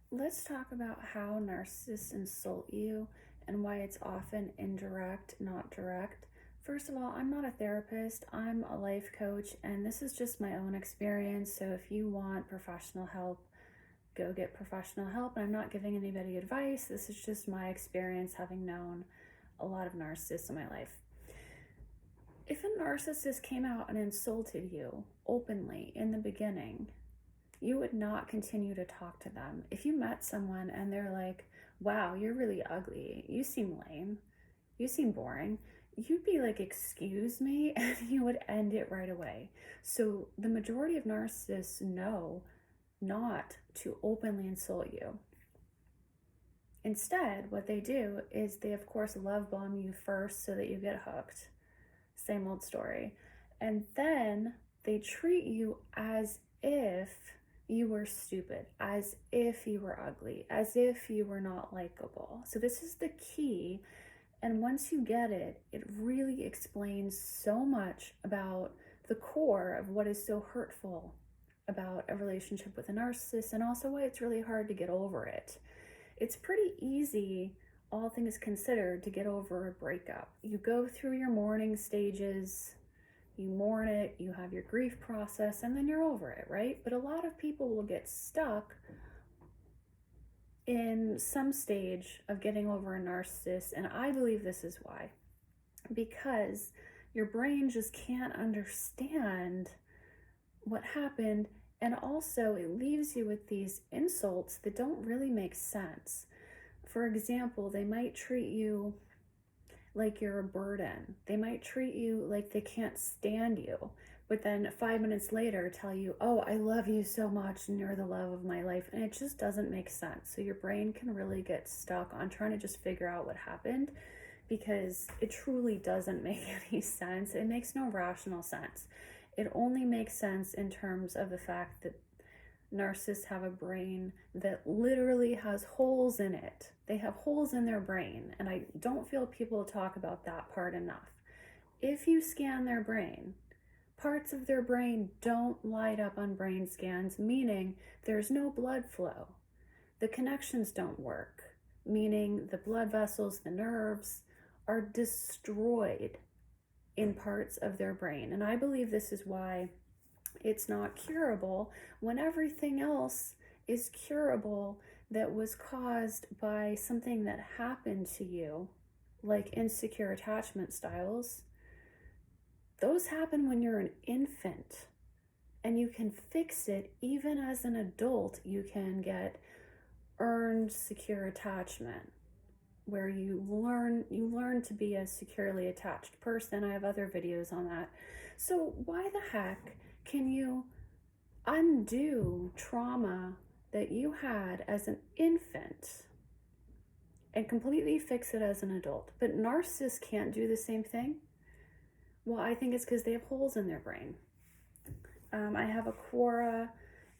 Let's talk about how narcissists insult you and why it's often indirect, not direct. First of all, I'm not a therapist, I'm a life coach, and this is just my own experience. So if you want professional help, go get professional help. And I'm not giving anybody advice, this is just my experience having known a lot of narcissists in my life. If a narcissist came out and insulted you openly in the beginning, you would not continue to talk to them. If you met someone and they're like, wow, you're really ugly, you seem lame, you seem boring, you'd be like, excuse me, and you would end it right away. So the majority of narcissists know not to openly insult you. Instead, what they do is they, of course, love bomb you first so that you get hooked. Same old story. And then they treat you as if you were stupid, as if you were ugly, as if you were not likable. So this is the key. And once you get it, it really explains so much about the core of what is so hurtful about a relationship with a narcissist, and also why it's really hard to get over it. It's pretty easy, all things considered, to get over a breakup. You go through your mourning stages, you mourn it, you have your grief process, and then you're over it, right? But a lot of people will get stuck in some stage of getting over a narcissist, and I believe this is why. Because your brain just can't understand what happened, and also it leaves you with these insults that don't really make sense. For example, they might treat you like you're a burden. They might treat you like they can't stand you, but then 5 minutes later tell you, oh, I love you so much and you're the love of my life. And it just doesn't make sense. So your brain can really get stuck on trying to just figure out what happened, because it truly doesn't make any sense. It makes no rational sense. It only makes sense in terms of the fact that narcissists have a brain that literally has holes in it. They have holes in their brain, and I don't feel people talk about that part enough. If you scan their brain, parts of their brain don't light up on brain scans, meaning there's no blood flow. The connections don't work, meaning the blood vessels, the nerves are destroyed in parts of their brain. And I believe this is why it's not curable when everything else is curable that was caused by something that happened to you, like insecure attachment styles. Those happen when you're an infant, and you can fix it even as an adult. You can get earned secure attachment, where you learn to be a securely attached person. I have other videos on that. So why the heck can you undo trauma that you had as an infant and completely fix it as an adult? But narcissists can't do the same thing. Well, I think it's because they have holes in their brain. I have a Quora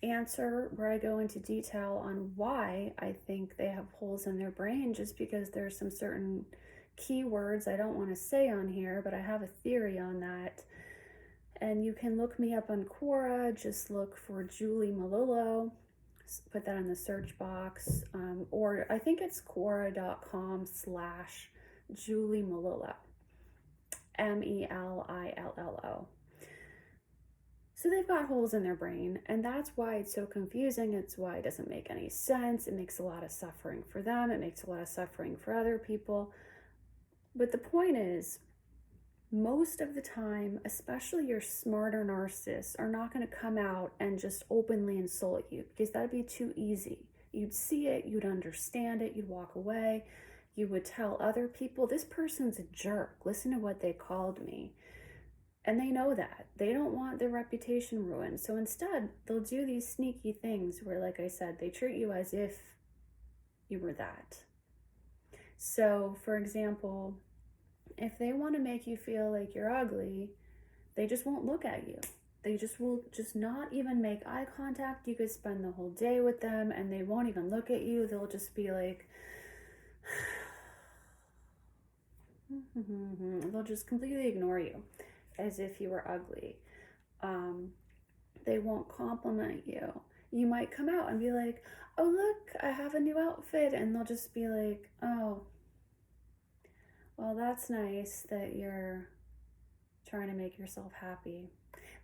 answer where I go into detail on why I think they have holes in their brain, just because there's some certain keywords I don't want to say on here, but I have a theory on that. And you can look me up on Quora, just look for Julie Melillo, put that in the search box, or I think it's Quora.com/Julie Melillo, Melillo. So they've got holes in their brain, and that's why it's so confusing. It's why it doesn't make any sense. It makes a lot of suffering for them. It makes a lot of suffering for other people. But the point is, most of the time, especially your smarter narcissists, are not going to come out and just openly insult you, because that'd be too easy. You'd see it, you'd understand it, you'd walk away. You would tell other people, this person's a jerk. Listen to what they called me. And they know that. They don't want their reputation ruined. So instead, they'll do these sneaky things where, like I said, they treat you as if you were that. So, for example, if they want to make you feel like you're ugly, they just won't look at you. They just will just not even make eye contact. You could spend the whole day with them and they won't even look at you. They'll just be like, they'll just completely ignore you as if you were ugly. They won't compliment you. You might come out and be like, oh, look, I have a new outfit. And they'll just be like, oh, well, that's nice that you're trying to make yourself happy.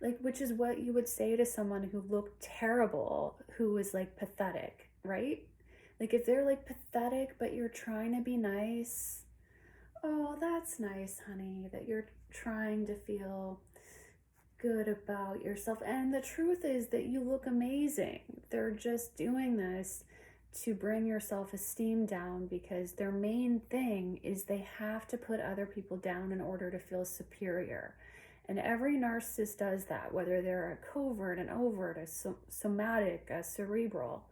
Like, which is what you would say to someone who looked terrible, who was like pathetic, right? Like, if they're like pathetic, but you're trying to be nice, oh, that's nice, honey, that you're trying to feel good about yourself. And the truth is that you look amazing. They're just doing this to bring your self-esteem down because their main thing is they have to put other people down in order to feel superior. And every narcissist does that, whether they're a covert, an overt, a somatic, a cerebral.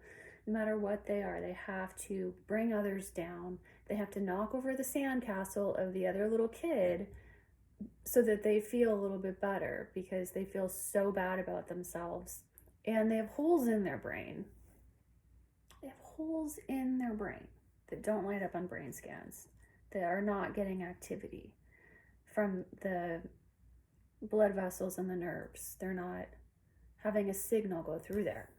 No matter what they are, they have to bring others down. They have to knock over the sandcastle of the other little kid so that they feel a little bit better because they feel so bad about themselves. And they have holes in their brain. They have holes in their brain that don't light up on brain scans, that are not getting activity from the blood vessels and the nerves. They're not having a signal go through there.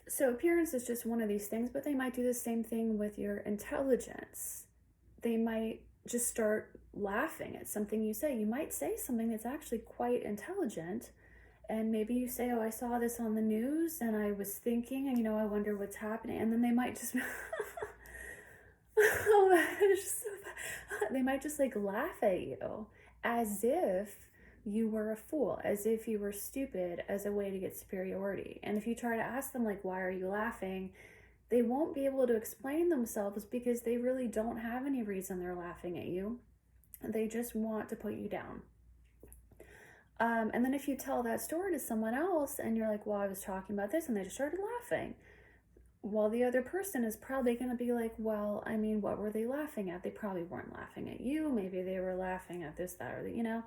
So appearance is just one of these things, but they might do the same thing with your intelligence. They might just start laughing at something you say. You might say something that's actually quite intelligent, and maybe you say, oh, I saw this on the news and I was thinking, and I wonder what's happening. And then they might just oh, they might just like laugh at you as if you were a fool, as if you were stupid, as a way to get superiority. And if you try to ask them, like, why are you laughing? They won't be able to explain themselves because they really don't have any reason they're laughing at you. They just want to put you down. And then if you tell that story to someone else and you're like, well, I was talking about this, and they just started laughing. Well, the other person is probably going to be like, well, I mean, what were they laughing at? They probably weren't laughing at you. Maybe they were laughing at this, that, or the,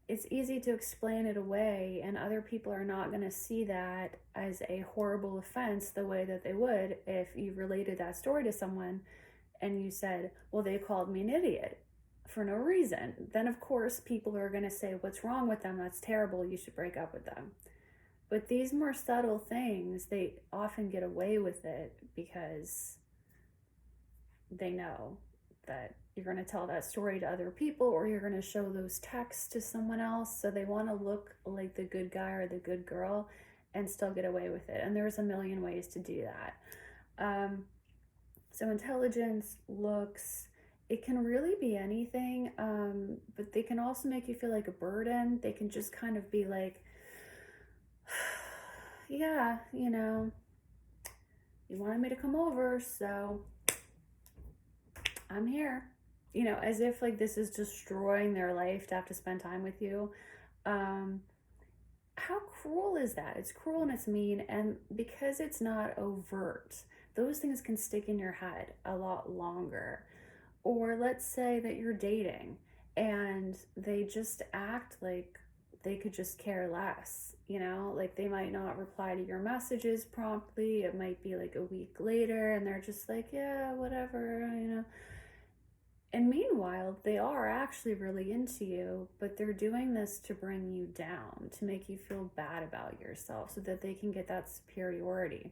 it's easy to explain it away, and other people are not going to see that as a horrible offense the way that they would if you related that story to someone and you said, well, they called me an idiot for no reason. Then, of course, people are going to say, what's wrong with them? That's terrible. You should break up with them. But these more subtle things, they often get away with it because they know that you're going to tell that story to other people, or you're going to show those texts to someone else. So they want to look like the good guy or the good girl and still get away with it. And there's a million ways to do that. So intelligence, looks, it can really be anything, but they can also make you feel like a burden. They can just kind of be like, yeah, you wanted me to come over, so I'm here. As if like this is destroying their life to have to spend time with you. How cruel is that? It's cruel and it's mean, and because it's not overt, those things can stick in your head a lot longer. Or let's say that you're dating and they just act like they could just care less, like they might not reply to your messages promptly. It might be like a week later and they're just like, yeah, whatever, And meanwhile, they are actually really into you, but they're doing this to bring you down, to make you feel bad about yourself so that they can get that superiority.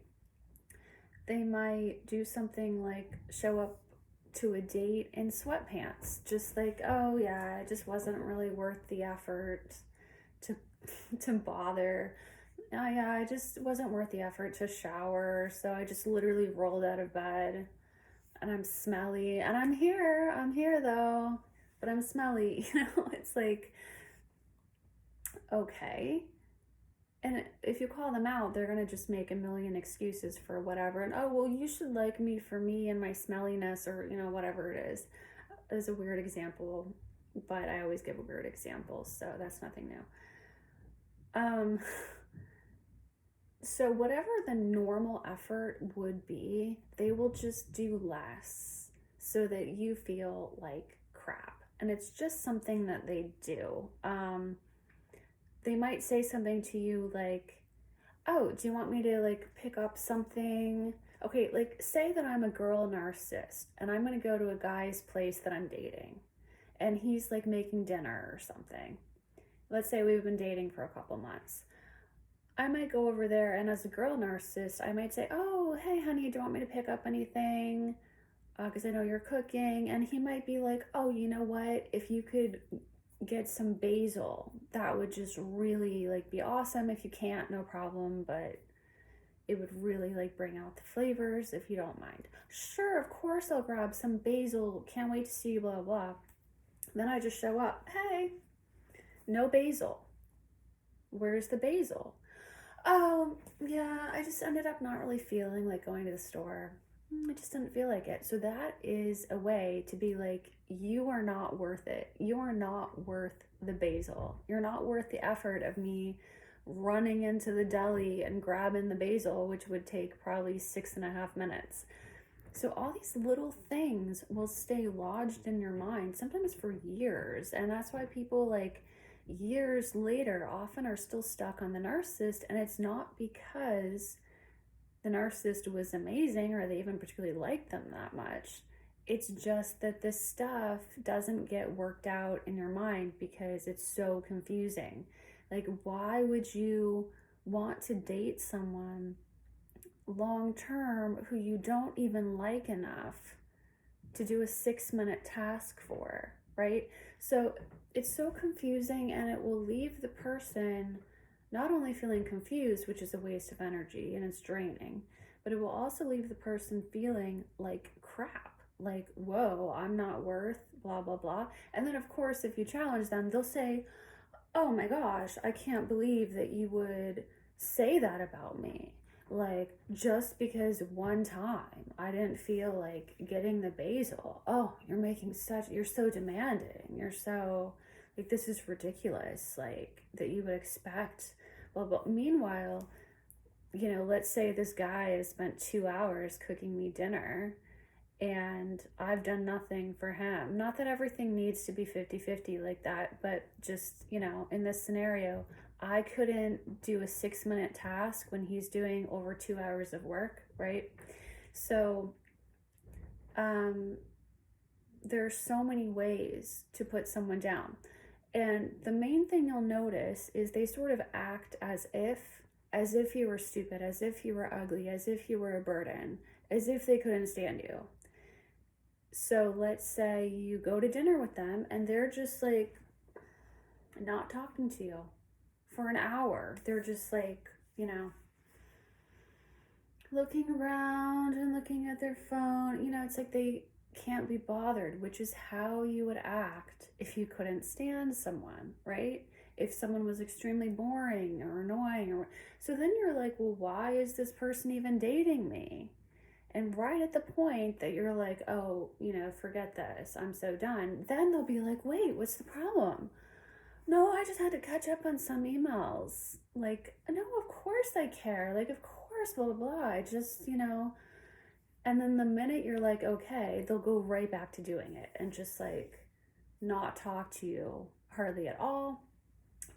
They might do something like show up to a date in sweatpants, just like, oh yeah, it just wasn't really worth the effort to bother. Oh yeah, it just wasn't worth the effort to shower, so I just literally rolled out of bed, and I'm smelly, and I'm here though, but I'm smelly. It's like, okay. And if you call them out, they're gonna just make a million excuses for whatever. And, oh, well, you should like me for me and my smelliness, or whatever it is. It's a weird example, but I always give weird examples, so that's nothing new. So whatever the normal effort would be, they will just do less so that you feel like crap. And it's just something that they do. They might say something to you like, oh, do you want me to like pick up something? Okay, like say that I'm a girl narcissist and I'm going to go to a guy's place that I'm dating and he's like making dinner or something. Let's say we've been dating for a couple months. I might go over there, and as a girl narcissist, I might say, "Oh, hey, honey, do you want me to pick up anything? Because I know you're cooking." And he might be like, "Oh, you know what? If you could get some basil, that would just really like be awesome. If you can't, no problem, but it would really like bring out the flavors if you don't mind." Sure, of course I'll grab some basil. Can't wait to see you, blah blah. Then I just show up. Hey, no basil. Where's the basil? Oh, yeah, I just ended up not really feeling like going to the store. I just didn't feel like it. So that is a way to be like, you are not worth it. You are not worth the basil. You're not worth the effort of me running into the deli and grabbing the basil, which would take probably 6.5 minutes. So all these little things will stay lodged in your mind, sometimes for years. And that's why people like years later often are still stuck on the narcissist. And it's not because the narcissist was amazing or they even particularly liked them that much. It's just that this stuff doesn't get worked out in your mind because it's so confusing. Like, why would you want to date someone long term who you don't even like enough to do a 6 minute task for, right? So it's so confusing, and it will leave the person not only feeling confused, which is a waste of energy and it's draining, but it will also leave the person feeling like crap, like, whoa, I'm not worth blah, blah, blah. And then, of course, if you challenge them, they'll say, oh my gosh, I can't believe that you would say that about me. Like, just because one time I didn't feel like getting the basil. Oh, you're so demanding. You're so, like, this is ridiculous. Like, that you would expect. Well, but meanwhile, let's say this guy has spent 2 hours cooking me dinner and I've done nothing for him. Not that everything needs to be 50-50 like that, but just, in this scenario, I couldn't do a 6 minute task when he's doing over 2 hours of work, right? So, there's so many ways to put someone down. And the main thing you'll notice is they sort of act as if you were stupid, as if you were ugly, as if you were a burden, as if they couldn't stand you. So let's say you go to dinner with them and they're just like not talking to you for an hour. They're just like, looking around and looking at their phone. It's like they can't be bothered, which is how you would act if you couldn't stand someone, right? If someone was extremely boring or annoying, or so then you're like, well, why is this person even dating me? And right at the point that you're like, oh, forget this, I'm so done, then they'll be like, wait, what's the problem? No, I just had to catch up on some emails. Like, no, of course I care. Like, of course, blah, blah, blah. I just, And then the minute you're like, okay, they'll go right back to doing it and just like not talk to you hardly at all.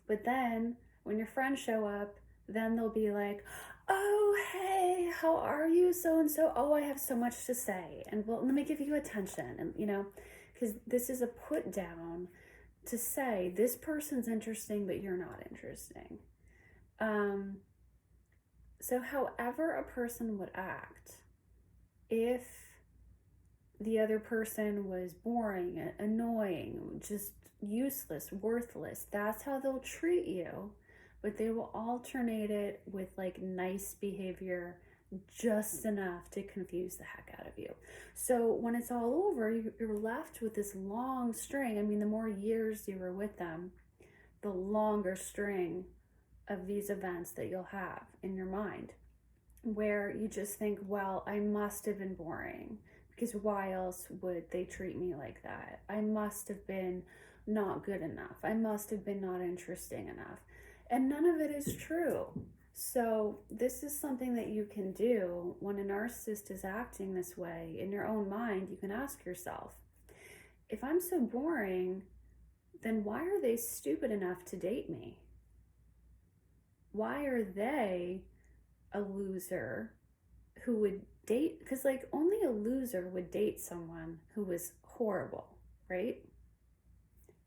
But then when your friends show up, then they'll be like, oh, hey, how are you, so and so? Oh, I have so much to say. And well, let me give you attention. And, because this is a put down to say this person's interesting, but you're not interesting. So however a person would act, if the other person was boring, annoying, just useless, worthless, that's how they'll treat you. But they will alternate it with like nice behavior, just enough to confuse the heck out of you. So when it's all over, you're left with this long string. I mean, the more years you were with them, the longer string of these events that you'll have in your mind, where you just think, well, I must have been boring, because why else would they treat me like that? I must have been not good enough. I must have been not interesting enough. And none of it is true. So this is something that you can do when a narcissist is acting this way in your own mind. You can ask yourself, if I'm so boring, then why are they stupid enough to date me? Why are they a loser who would date? Because like only a loser would date someone who was horrible, right?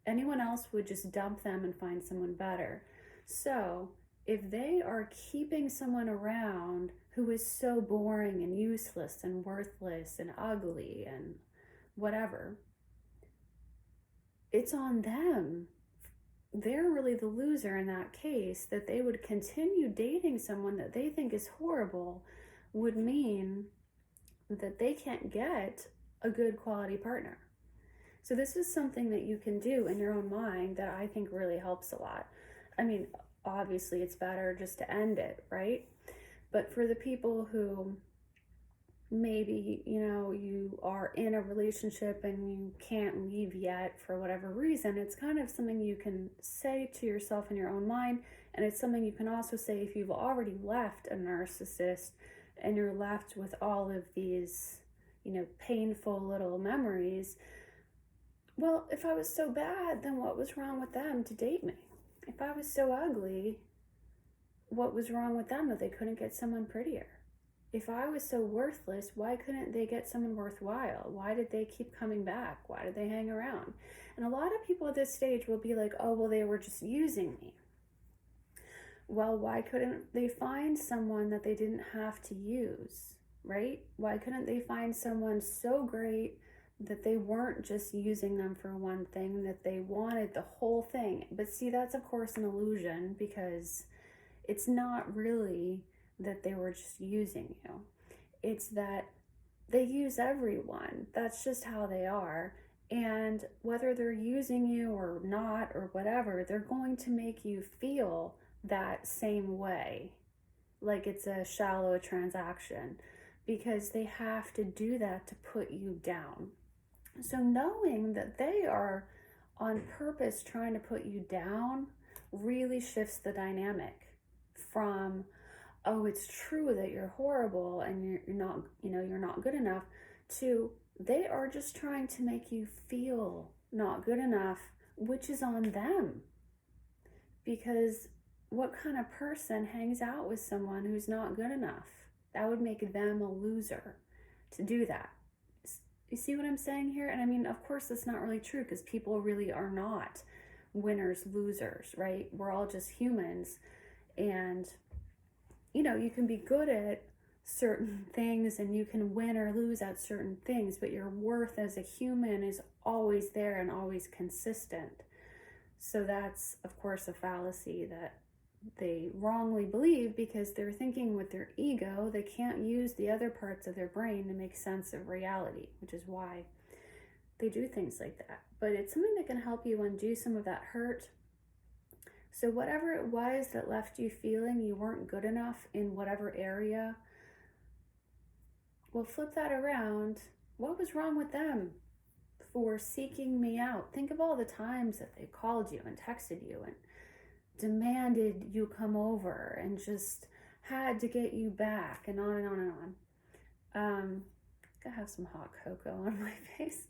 Anyone else would just dump them and find someone better. So if they are keeping someone around who is so boring and useless and worthless and ugly and whatever, it's on them. They're really the loser in that case. That they would continue dating someone that they think is horrible would mean that they can't get a good quality partner. So this is something that you can do in your own mind that I think really helps a lot. I mean, obviously it's better just to end it, right? But for the people who maybe, you are in a relationship and you can't leave yet for whatever reason, it's kind of something you can say to yourself in your own mind. And it's something you can also say if you've already left a narcissist and you're left with all of these, painful little memories. Well, if I was so bad, then what was wrong with them to date me? If I was so ugly, what was wrong with them that they couldn't get someone prettier? If I was so worthless, why couldn't they get someone worthwhile? Why did they keep coming back? Why did they hang around? And a lot of people at this stage will be like, oh, well, they were just using me. Well, why couldn't they find someone that they didn't have to use, right? Why couldn't they find someone so great that they weren't just using them for one thing, that they wanted the whole thing? But see, that's of course an illusion, because it's not really that they were just using you. It's that they use everyone. That's just how they are. And whether they're using you or not or whatever, they're going to make you feel that same way, like it's a shallow transaction, because they have to do that to put you down. So knowing that they are on purpose trying to put you down really shifts the dynamic from, oh, it's true that you're horrible and you're not good enough, to they are just trying to make you feel not good enough, which is on them. Because what kind of person hangs out with someone who's not good enough? That would make them a loser to do that. You see what I'm saying here? And I mean, of course, that's not really true, because people really are not winners, losers, right? We're all just humans. And, you can be good at certain things and you can win or lose at certain things, but your worth as a human is always there and always consistent. So that's, of course, a fallacy that they wrongly believe, because they're thinking with their ego. They can't use the other parts of their brain to make sense of reality, which is why they do things like that. But it's something that can help you undo some of that hurt. So whatever it was that left you feeling you weren't good enough in whatever area, well, flip that around. What was wrong with them for seeking me out? Think of all the times that they called you and texted you and demanded you come over and just had to get you back, and on and on and on. I have some hot cocoa on my face.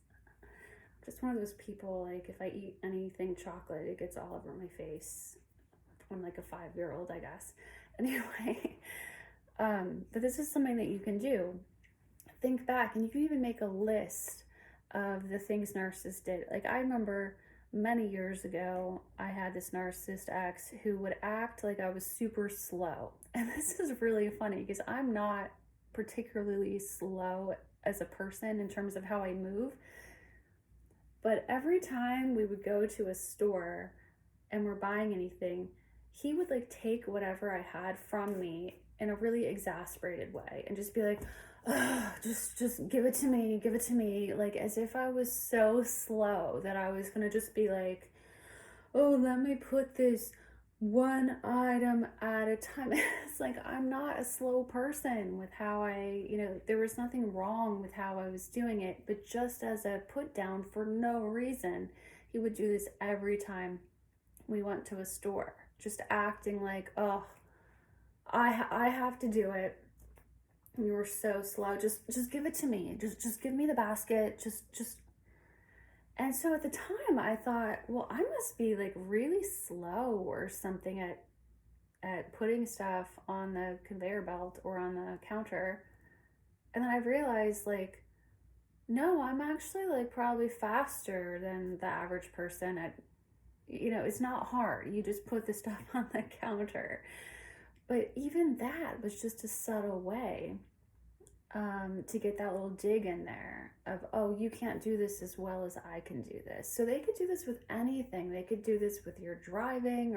Just one of those people, like, if I eat anything chocolate, it gets all over my face. I'm like a 5-year-old, I guess. Anyway, but this is something that you can do. Think back, and you can even make a list of the things narcissists did. Like, I remember many years ago, I had this narcissist ex who would act like I was super slow. And this is really funny, because I'm not particularly slow as a person in terms of how I move. But every time we would go to a store and we're buying anything, he would like take whatever I had from me in a really exasperated way and just be like, just give it to me, like as if I was so slow that I was gonna just be like, oh, let me put this one item at a time. It's like, I'm not a slow person with how there was nothing wrong with how I was doing it, but just as a put down for no reason, he would do this every time we went to a store, just acting like, oh, I have to do it. You were so slow. Just give it to me. Just give me the basket. Just. And so at the time I thought, well, I must be like really slow or something at putting stuff on the conveyor belt or on the counter. And then I realized, like, no, I'm actually like probably faster than the average person at it's not hard. You just put the stuff on the counter. But even that was just a subtle way to get that little dig in there of, oh, you can't do this as well as I can do this. So they could do this with anything. They could do this with your driving,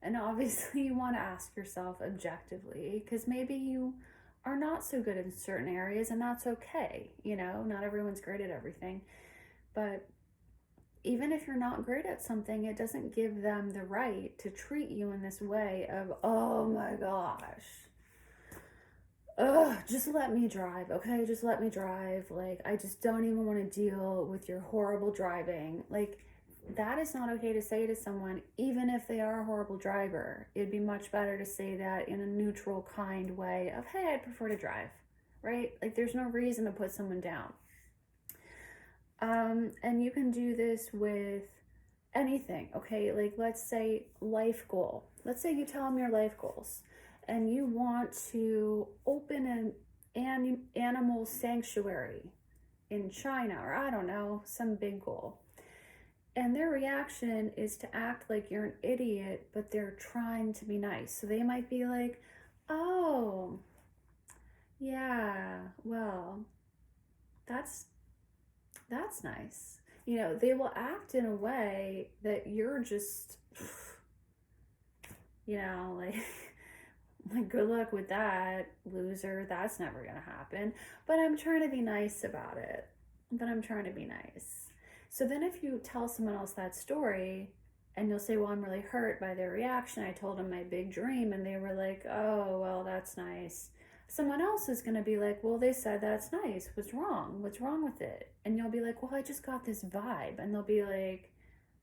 and obviously you want to ask yourself objectively, because maybe you are not so good in certain areas, and that's okay. Not everyone's great at everything. But even if you're not great at something, it doesn't give them the right to treat you in this way of, oh my gosh, just let me drive, okay? Just let me drive. Like, I just don't even want to deal with your horrible driving. Like, that is not okay to say to someone, even if they are a horrible driver. It'd be much better to say that in a neutral, kind way of, hey, I'd prefer to drive, right? Like, there's no reason to put someone down. And you can do this with anything, okay? Like, let's say life goal. Let's say you tell them your life goals, and you want to open an animal sanctuary in China, or I don't know, some big goal. And their reaction is to act like you're an idiot, but they're trying to be nice. So they might be like, oh, yeah, well, that's nice. They will act in a way that you're just, like, like, good luck with that, loser. That's never gonna happen. But I'm trying to be nice about it. So then if you tell someone else that story, and you'll say, well, I'm really hurt by their reaction. I told them my big dream, and they were like, oh, well, that's nice. Someone else is going to be like, well, they said that's nice. What's wrong? What's wrong with it? And you'll be like, well, I just got this vibe. And they'll be like,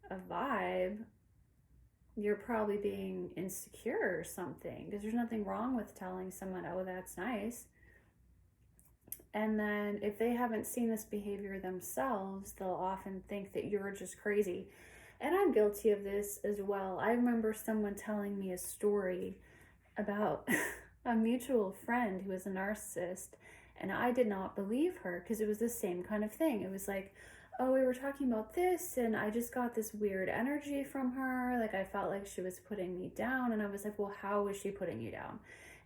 a vibe? You're probably being insecure or something, because there's nothing wrong with telling someone, oh, that's nice. And then if they haven't seen this behavior themselves, they'll often think that you're just crazy. And I'm guilty of this as well. I remember someone telling me a story about a mutual friend who was a narcissist, and I did not believe her, because it was the same kind of thing. It was like, oh, we were talking about this, and I just got this weird energy from her. Like, I felt like she was putting me down, and I was like, well, how was she putting you down?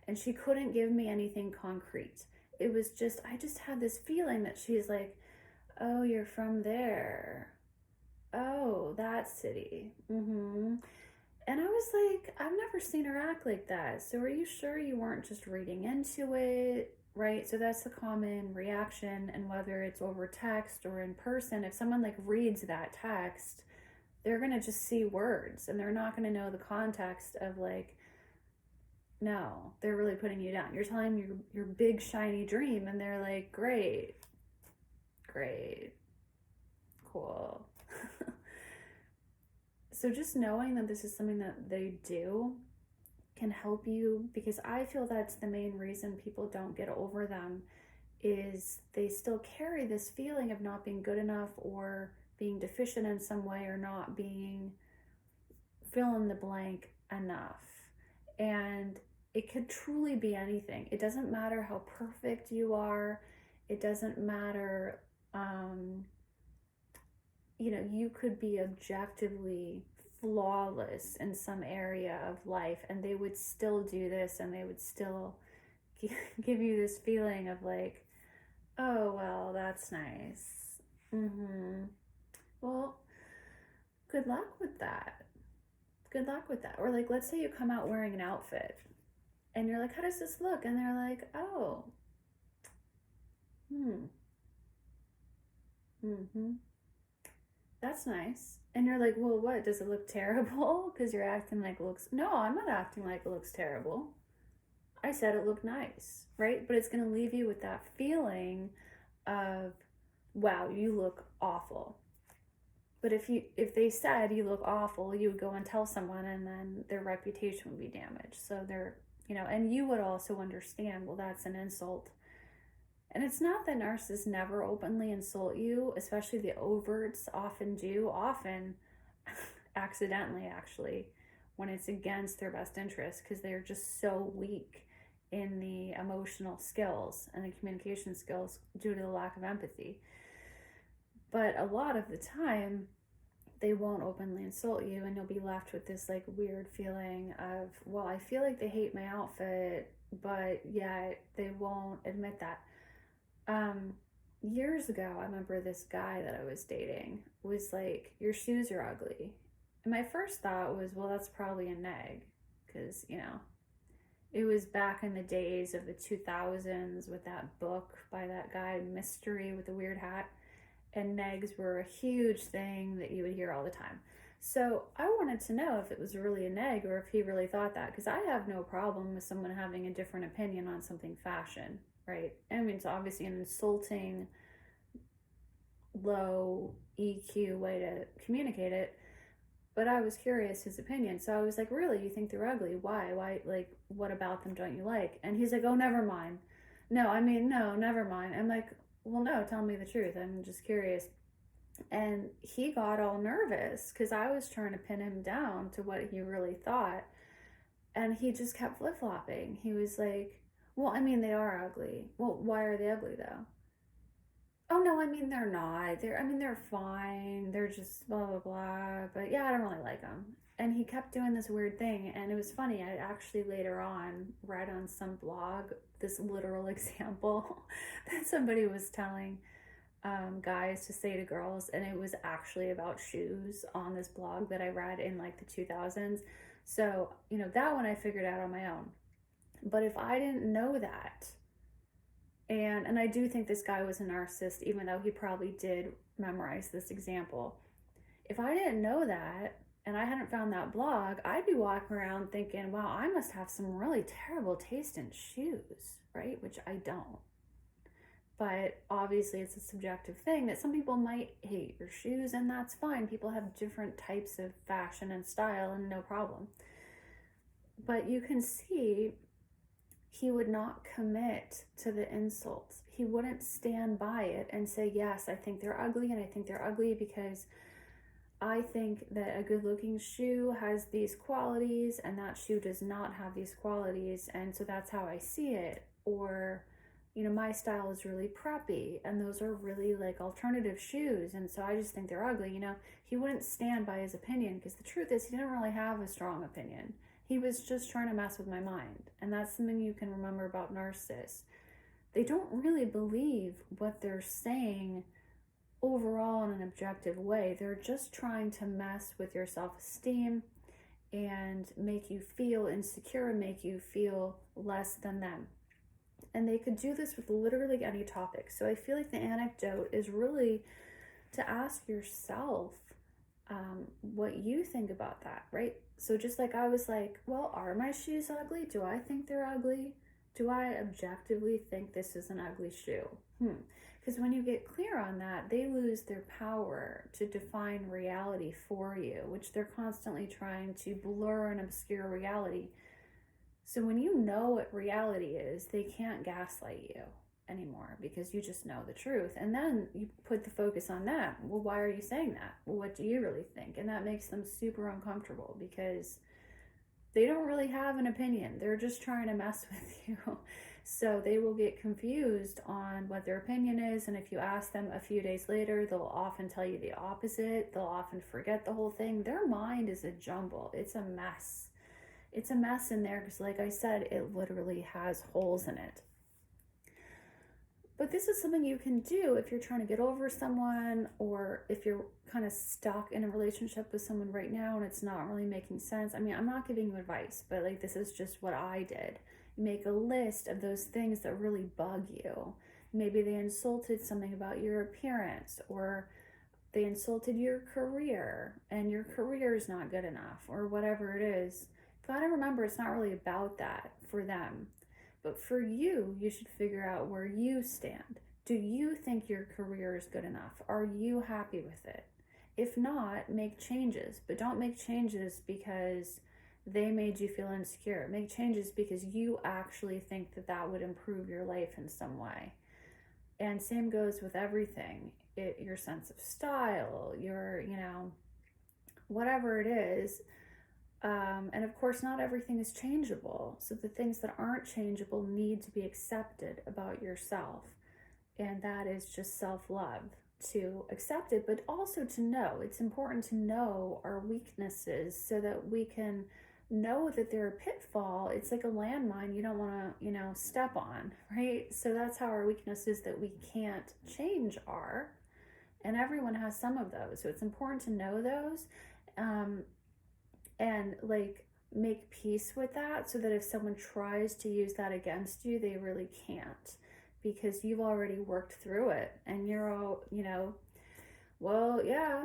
And she couldn't give me anything concrete. It was just, I just had this feeling that she's like, oh, you're from there. Oh, that city. And I was like, I've never seen her act like that. So are you sure you weren't just reading into it? Right? So that's the common reaction. And whether it's over text or in person, if someone like reads that text, they're going to just see words, and they're not going to know the context of, like, no, they're really putting you down. You're telling them your big shiny dream, and they're like, great, cool. So just knowing that this is something that they do can help you, because I feel that's the main reason people don't get over them, is they still carry this feeling of not being good enough, or being deficient in some way, or not being fill in the blank enough. And it could truly be anything. It doesn't matter how perfect you are. It doesn't matter, you could be objectively flawless in some area of life, and they would still do this, and they would still give you this feeling of like, oh, well, that's nice. Well, good luck with that. Or like, let's say you come out wearing an outfit, and you're like, how does this look? And they're like, oh, that's nice. And you're like, well, what, does it look terrible? Because you're acting like it looks, no, I'm not acting like it looks terrible. I said it looked nice, right? But it's going to leave you with that feeling of, wow, you look awful. But if they said you look awful, you would go and tell someone, and then their reputation would be damaged. So and you would also understand, well, that's an insult. And it's not that narcissists never openly insult you, especially the overts often do, often accidentally, actually, when it's against their best interest, because they're just so weak in the emotional skills and the communication skills due to the lack of empathy. But a lot of the time, they won't openly insult you, and you'll be left with this like weird feeling of, well, I feel like they hate my outfit, but yet they won't admit that. um Years ago, I remember this guy that I was dating was like, your shoes are ugly. And my first thought was, well, that's probably a neg, because it was back in the days of the 2000s with that book by that guy Mystery with the weird hat, and negs were a huge thing that you would hear all the time. So I wanted to know if it was really a neg or if he really thought that, because I have no problem with someone having a different opinion on something fashion, right? I mean, it's obviously an insulting, low EQ way to communicate it, but I was curious his opinion. So I was like, really, you think they're ugly? Why, like, what about them don't you like? And he's like, oh, never mind. No, never mind. I'm like, well, no, tell me the truth, I'm just curious. And he got all nervous because I was trying to pin him down to what he really thought. And he just kept flip-flopping. He was like, well, I mean, they are ugly. Well, why are they ugly though? Oh no, I mean, they're not. They're fine. They're just blah blah blah. But yeah, I don't really like them. And he kept doing this weird thing, and it was funny. I actually later on read on some blog this literal example that somebody was telling guys to say to girls, and it was actually about shoes on this blog that I read in like the 2000s. So that one I figured out on my own. But if I didn't know that, and I do think this guy was a narcissist, even though he probably did memorize this example. If I didn't know that and I hadn't found that blog, I'd be walking around thinking, wow, I must have some really terrible taste in shoes, right? Which I don't. But obviously it's a subjective thing that some people might hate your shoes, and that's fine. People have different types of fashion and style, and no problem. But you can see he would not commit to the insults. He wouldn't stand by it and say, yes, I think they're ugly, and I think they're ugly because I think that a good looking shoe has these qualities and that shoe does not have these qualities, and so that's how I see it. Or my style is really preppy and those are really like alternative shoes, and so I just think they're ugly. He wouldn't stand by his opinion, because the truth is he didn't really have a strong opinion. He was just trying to mess with my mind. And that's something you can remember about narcissists. They don't really believe what they're saying overall in an objective way. They're just trying to mess with your self-esteem and make you feel insecure and make you feel less than them. And they could do this with literally any topic. So I feel like the anecdote is really to ask yourself what you think about that, right? So just like I was like, well, are my shoes ugly? Do I think they're ugly? Do I objectively think this is an ugly shoe? Because when you get clear on that, they lose their power to define reality for you, which they're constantly trying to blur and obscure reality. So when you know what reality is, they can't gaslight you anymore, because you just know the truth. And then you put the focus on that. Well, why are you saying that? Well, what do you really think? And that makes them super uncomfortable, because they don't really have an opinion. They're just trying to mess with you. So they will get confused on what their opinion is. And if you ask them a few days later, they'll often tell you the opposite. They'll often forget the whole thing. Their mind is a jumble. It's a mess. It's a mess in there because, like I said, it literally has holes in it. But this is something you can do if you're trying to get over someone, or if you're kind of stuck in a relationship with someone right now and it's not really making sense. I mean, I'm not giving you advice, but like, this is just what I did. Make a list of those things that really bug you. Maybe they insulted something about your appearance, or they insulted your career and your career is not good enough, or whatever it is. Gotta remember, it's not really about that for them. But for you, you should figure out where you stand. Do you think your career is good enough? Are you happy with it? If not, make changes. But don't make changes because they made you feel insecure. Make changes because you actually think that that would improve your life in some way. And same goes with everything. Your sense of style, your, whatever it is. And of course, not everything is changeable. So the things that aren't changeable need to be accepted about yourself. And that is just self-love. to accept it, but also to know. It's important to know our weaknesses so that we can know that they're a pitfall. It's like a landmine you don't want to, step on, right? So that's how our weaknesses that we can't change are. And everyone has some of those. So it's important to know those, and like make peace with that so that if someone tries to use that against you, they really can't, because you've already worked through it and you're all, well, yeah,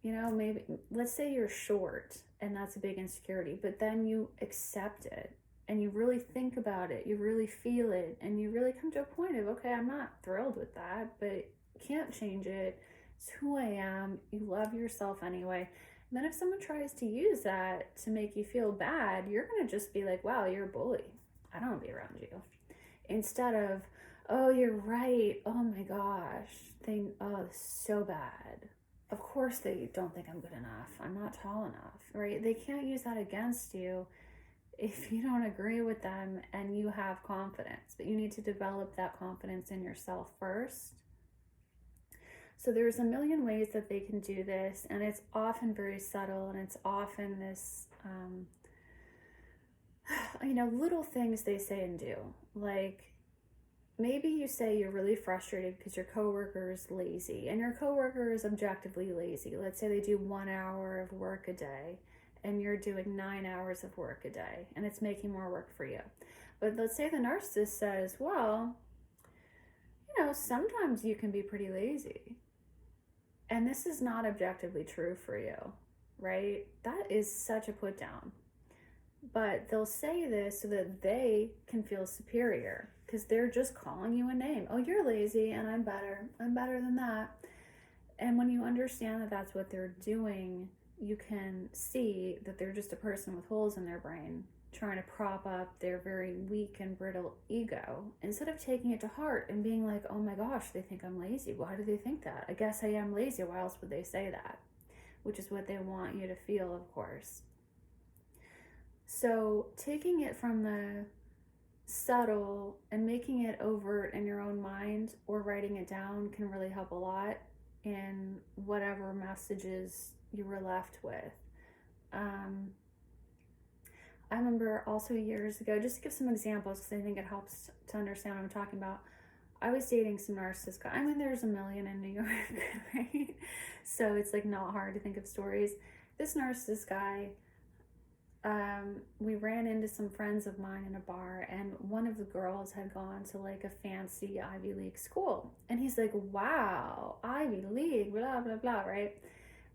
maybe let's say you're short and that's a big insecurity, but then you accept it and you really think about it, you really feel it, and you really come to a point of, okay, I'm not thrilled with that, but can't change it. It's who I am. You love yourself anyway. And then if someone tries to use that to make you feel bad, you're going to just be like, wow, you're a bully. I don't want to be around you. Instead of, oh, you're right. Oh my gosh. It's so bad. Of course they don't think I'm good enough. I'm not tall enough, right? They can't use that against you if you don't agree with them and you have confidence. But you need to develop that confidence in yourself first. So there's a million ways that they can do this, and it's often very subtle, and it's often this, little things they say and do. Like, maybe you say you're really frustrated because your coworker is lazy, and your coworker is objectively lazy. Let's say they do 1 hour of work a day, and you're doing 9 hours of work a day, and it's making more work for you. But let's say the narcissist says, well, sometimes you can be pretty lazy. And this is not objectively true for you, right? That is such a put down. But they'll say this so that they can feel superior, because they're just calling you a name. Oh, you're lazy and I'm better. I'm better than that. And when you understand that that's what they're doing, you can see that they're just a person with holes in their brain trying to prop up their very weak and brittle ego, instead of taking it to heart and being like, oh my gosh, they think I'm lazy. Why do they think that? I guess I am lazy. Why else would they say that? Which is what they want you to feel, of course. So taking it from the subtle and making it overt in your own mind or writing it down can really help a lot in whatever messages you were left with. I remember also years ago, just to give some examples because I think it helps to understand what I'm talking about. I was dating some narcissist guy. I mean, there's a million in New York, right? So it's like not hard to think of stories. This narcissist guy, we ran into some friends of mine in a bar, and one of the girls had gone to like a fancy Ivy League school. And he's like, wow, Ivy League, blah, blah, blah, right?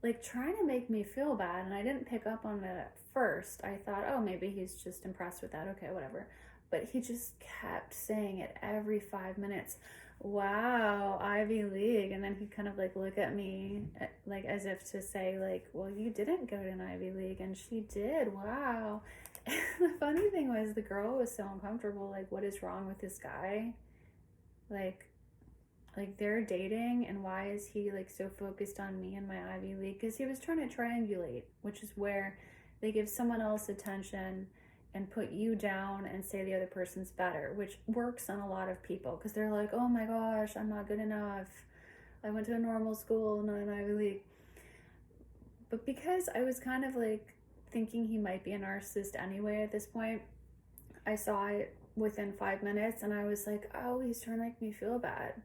Like trying to make me feel bad. And I didn't pick up on it at first. I thought, oh, maybe he's just impressed with that. Okay, whatever. But he just kept saying it every 5 minutes. Wow, Ivy League. And then he'd kind of like look at me like as if to say like, well, you didn't go to an Ivy League and she did. Wow. And the funny thing was the girl was so uncomfortable. Like, what is wrong with this guy? Like they're dating, and why is he like so focused on me and my Ivy League? Because he was trying to triangulate, which is where they give someone else attention and put you down and say the other person's better, which works on a lot of people because they're like, oh my gosh, I'm not good enough. I went to a normal school, not an Ivy League. But because I was kind of like thinking he might be a narcissist anyway at this point, I saw it within 5 minutes and I was like, oh, he's trying to make me feel bad.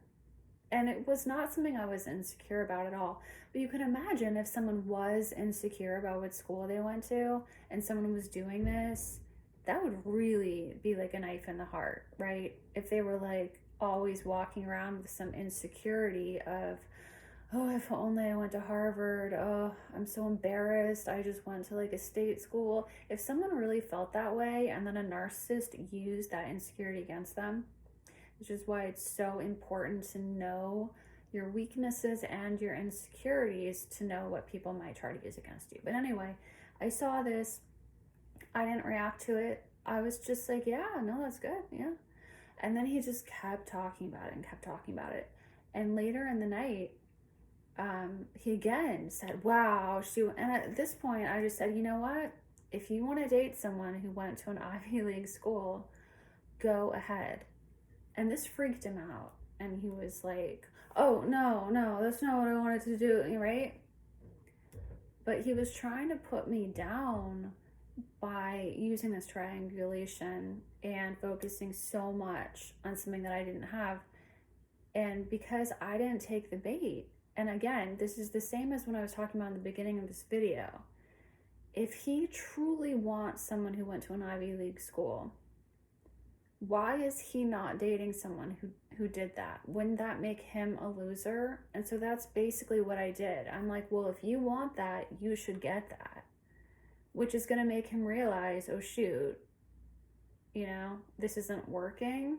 And it was not something I was insecure about at all. But you can imagine if someone was insecure about what school they went to and someone was doing this, that would really be like a knife in the heart, right? If they were like always walking around with some insecurity of, oh, if only I went to Harvard. Oh, I'm so embarrassed. I just went to like a state school. If someone really felt that way and then a narcissist used that insecurity against them, which is why it's so important to know your weaknesses and your insecurities to know what people might try to use against you. But anyway, I saw this. I didn't react to it. I was just like, yeah, no, that's good. Yeah. And then he just kept talking about it and kept talking about it. And later in the night, he again said, wow, and at this point I just said, you know what? If you want to date someone who went to an Ivy League school, go ahead. And this freaked him out. and he was like, oh, no, that's not what I wanted to do, right? But he was trying to put me down by using this triangulation and focusing so much on something that I didn't have. And because I didn't take the bait, and again, this is the same as when I was talking about in the beginning of this video. If he truly wants someone who went to an Ivy League school, why is he not dating someone who did that? Wouldn't that make him a loser? And so that's basically what I did. I'm like, well, if you want that, you should get that. Which is going to make him realize, oh shoot, this isn't working.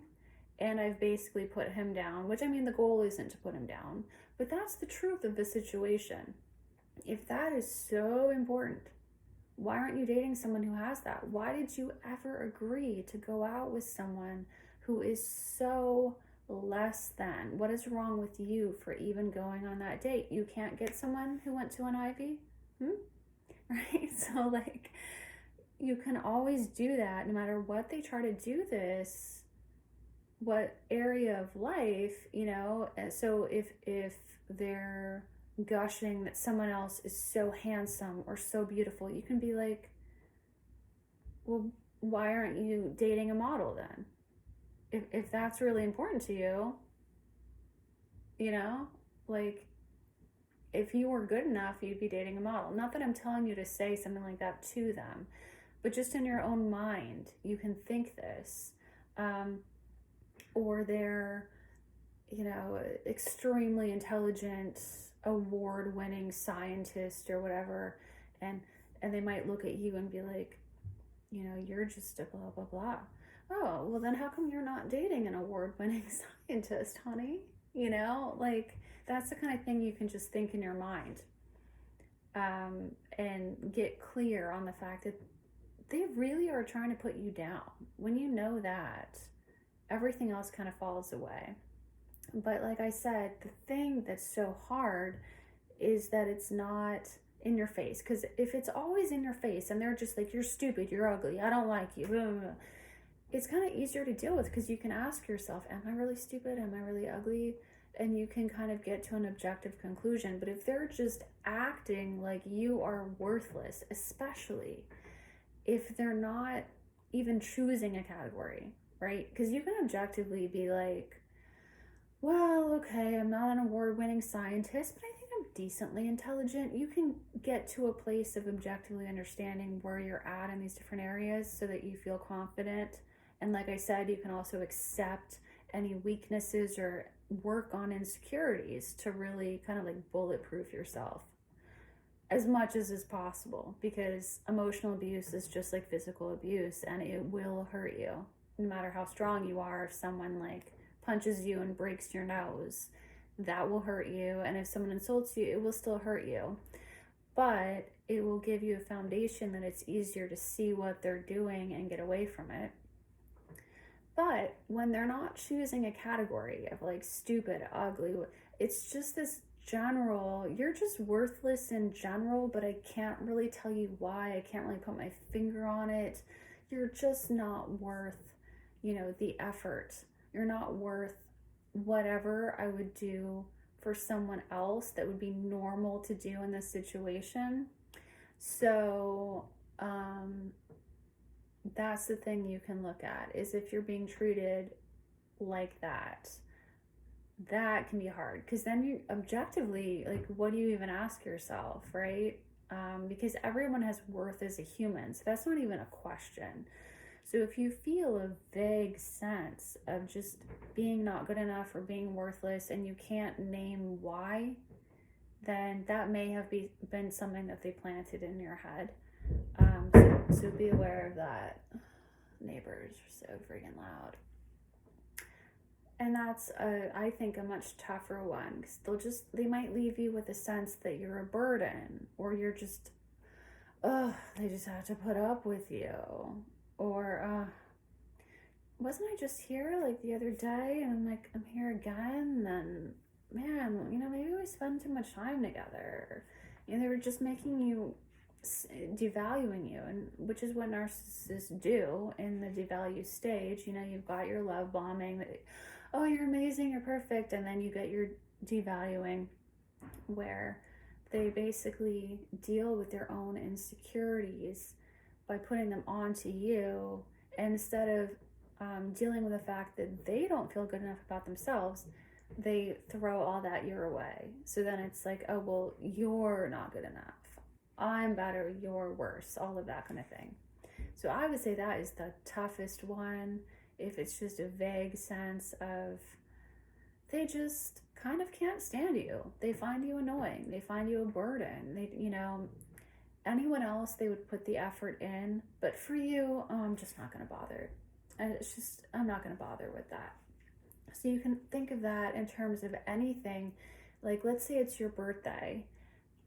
And I've basically put him down, which, I mean, the goal isn't to put him down, but that's the truth of the situation. If that is so important, why aren't you dating someone who has that? Why did you ever agree to go out with someone who is so less than? What is wrong with you for even going on that date? You can't get someone who went to an Ivy? Right? So, like, you can always do that no matter what they try to do this, what area of life, so if they're gushing that someone else is so handsome or so beautiful, you can be like, well, why aren't you dating a model then? If that's really important to you, like, if you were good enough, you'd be dating a model. Not that I'm telling you to say something like that to them, but just in your own mind, you can think this. Or they're, extremely intelligent, award-winning scientist or whatever, and they might look at you and be like, you're just a blah, blah, blah. Oh, well then how come you're not dating an award-winning scientist, honey? Like, that's the kind of thing you can just think in your mind, and get clear on the fact that they really are trying to put you down. When you know that, everything else kind of falls away. But like I said, the thing that's so hard is that it's not in your face. Because if it's always in your face and they're just like, you're stupid, you're ugly, I don't like you, it's kind of easier to deal with, because you can ask yourself, am I really stupid? Am I really ugly? And you can kind of get to an objective conclusion. But if they're just acting like you are worthless, especially if they're not even choosing a category, right? Because you can objectively be like, well, okay, I'm not an award-winning scientist, but I think I'm decently intelligent. You can get to a place of objectively understanding where you're at in these different areas so that you feel confident. And like I said, you can also accept any weaknesses or work on insecurities to really kind of like bulletproof yourself as much as is possible, because emotional abuse is just like physical abuse, and it will hurt you no matter how strong you are. If someone like punches you and breaks your nose, that will hurt you. And if someone insults you, it will still hurt you. But it will give you a foundation that it's easier to see what they're doing and get away from it. But when they're not choosing a category of like stupid, ugly, it's just this general, you're just worthless in general, but I can't really tell you why. I can't really put my finger on it. You're just not worth, the effort. You're not worth whatever I would do for someone else that would be normal to do in this situation. So, that's the thing you can look at, is if you're being treated like that can be hard, because then you objectively, like, what do you even ask yourself, right? Because everyone has worth as a human, so that's not even a question. So if you feel a vague sense of just being not good enough or being worthless and you can't name why, then that may have been something that they planted in your head. So be aware of that. Neighbors are so freaking loud. And that's, I think, a much tougher one, because they might leave you with a sense that you're a burden, or you're just, they just have to put up with you. Or, wasn't I just here like the other day, and I'm like, I'm here again, and man, maybe we spend too much time together. They were just making you, devaluing you, and which is what narcissists do in the devalue stage. You've got your love bombing. oh, you're amazing, you're perfect, and then you get your devaluing, where they basically deal with their own insecurities by putting them onto you, instead of dealing with the fact that they don't feel good enough about themselves. They throw all that your way. So then it's like, oh, well, you're not good enough, I'm better, you're worse, all of that kind of thing. So I would say that is the toughest one. If it's just a vague sense of they just kind of can't stand you, they find you annoying, they find you a burden, they, anyone else they would put the effort in, but for you, I'm just not going to bother. And it's just, I'm not going to bother with that. So you can think of that in terms of anything. Like, let's say it's your birthday.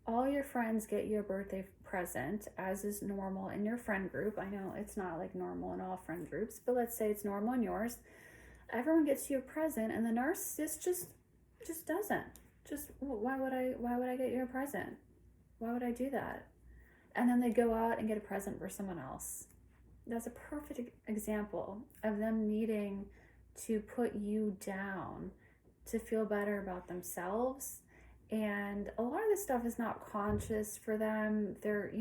All your friends get you a birthday present, as is normal in your friend group. I know it's not like normal in all friend groups, but let's say it's normal in yours. Everyone gets you a present, and the narcissist just doesn't. Just, why would I get you a present? Why would I do that? And then they go out and get a present for someone else. That's a perfect example of them needing to put you down to feel better about themselves. And a lot of this stuff is not conscious for them. They're,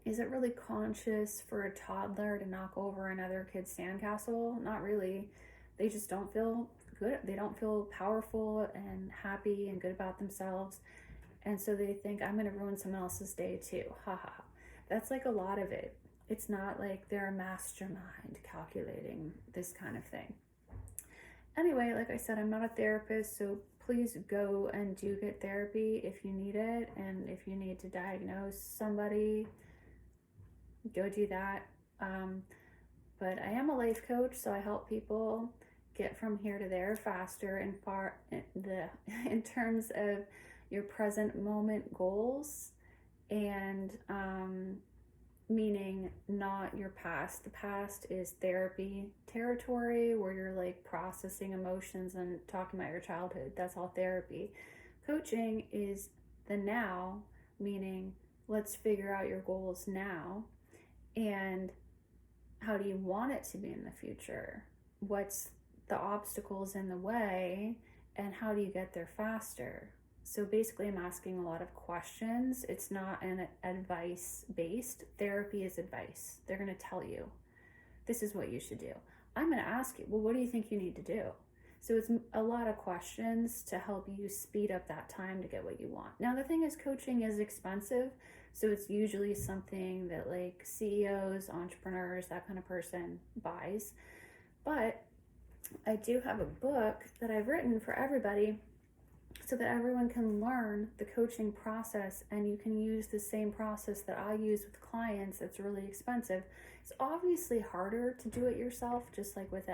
is it really conscious for a toddler to knock over another kid's sandcastle? Not really. They just don't feel good. They don't feel powerful and happy and good about themselves. And so they think, I'm going to ruin someone else's day too. Ha ha ha. That's like a lot of it. It's not like they're a mastermind calculating this kind of thing. Anyway, like I said, I'm not a therapist, so please go and do get therapy if you need it. And if you need to diagnose somebody, go do that. But I am a life coach, so I help people get from here to there faster and far in terms of your present moment goals, and meaning not your past. The past is therapy territory, where you're like processing emotions and talking about your childhood. That's all therapy. Coaching is the now, meaning let's figure out your goals now, and how do you want it to be in the future? What's the obstacles in the way, and how do you get there faster? So basically, I'm asking a lot of questions. It's not an advice-based. Therapy is advice. They're going to tell you, this is what you should do. I'm going to ask you, well, what do you think you need to do? So it's a lot of questions to help you speed up that time to get what you want. Now, the thing is, coaching is expensive. So it's usually something that like CEOs, entrepreneurs, that kind of person buys. But I do have a book that I've written for everybody, so that everyone can learn the coaching process, and you can use the same process that I use with clients. It's really expensive. It's obviously harder to do it yourself, just like with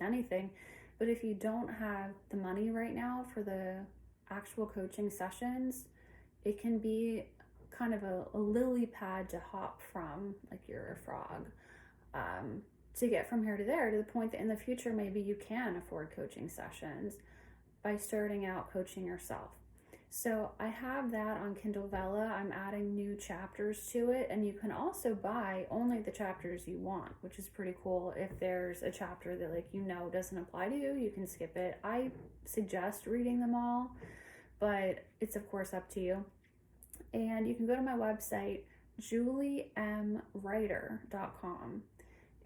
anything. But if you don't have the money right now for the actual coaching sessions, it can be kind of a lily pad to hop from, like you're a frog, to get from here to there, to the point that in the future maybe you can afford coaching sessions by starting out coaching yourself. So I have that on Kindle Vella. I'm adding new chapters to it, and you can also buy only the chapters you want, which is pretty cool. If there's a chapter that doesn't apply to you, you can skip it. I suggest reading them all, but it's of course up to you. And you can go to my website, juliemwriter.com,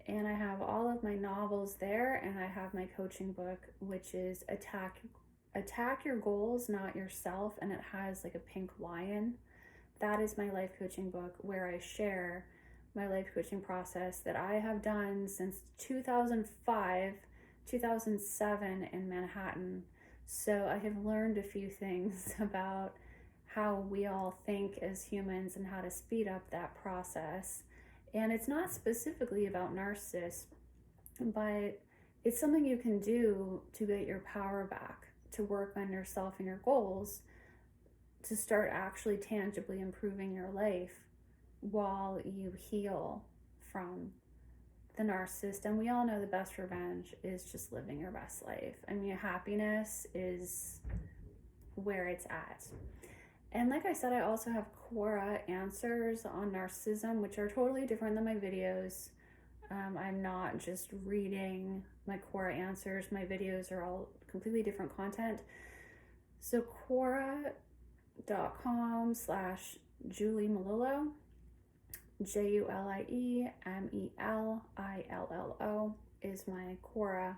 and I have all of my novels there, and I have my coaching book, which is Attack Your Goals, Not Yourself, and it has like a pink lion. That is my life coaching book, where I share my life coaching process that I have done since 2005, 2007 in Manhattan. So I have learned a few things about how we all think as humans and how to speed up that process. And it's not specifically about narcissists, but it's something you can do to get your power back, to work on yourself and your goals, to start actually tangibly improving your life while you heal from the narcissist. And we all know the best revenge is just living your best life. I mean, happiness is where it's at. And like I said, I also have Quora answers on narcissism, which are totally different than my videos. I'm not just reading my Quora answers. My videos are all completely different content. So Quora.com/Julie Melillo, JulieMelillo is my Quora.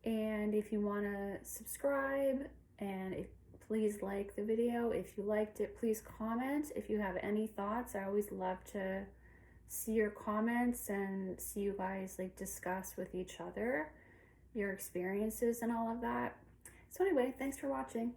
And if you want to subscribe, and please like the video. If you liked it, please comment. If you have any thoughts, I always love to see your comments and see you guys like discuss with each other your experiences and all of that. So anyway, thanks for watching.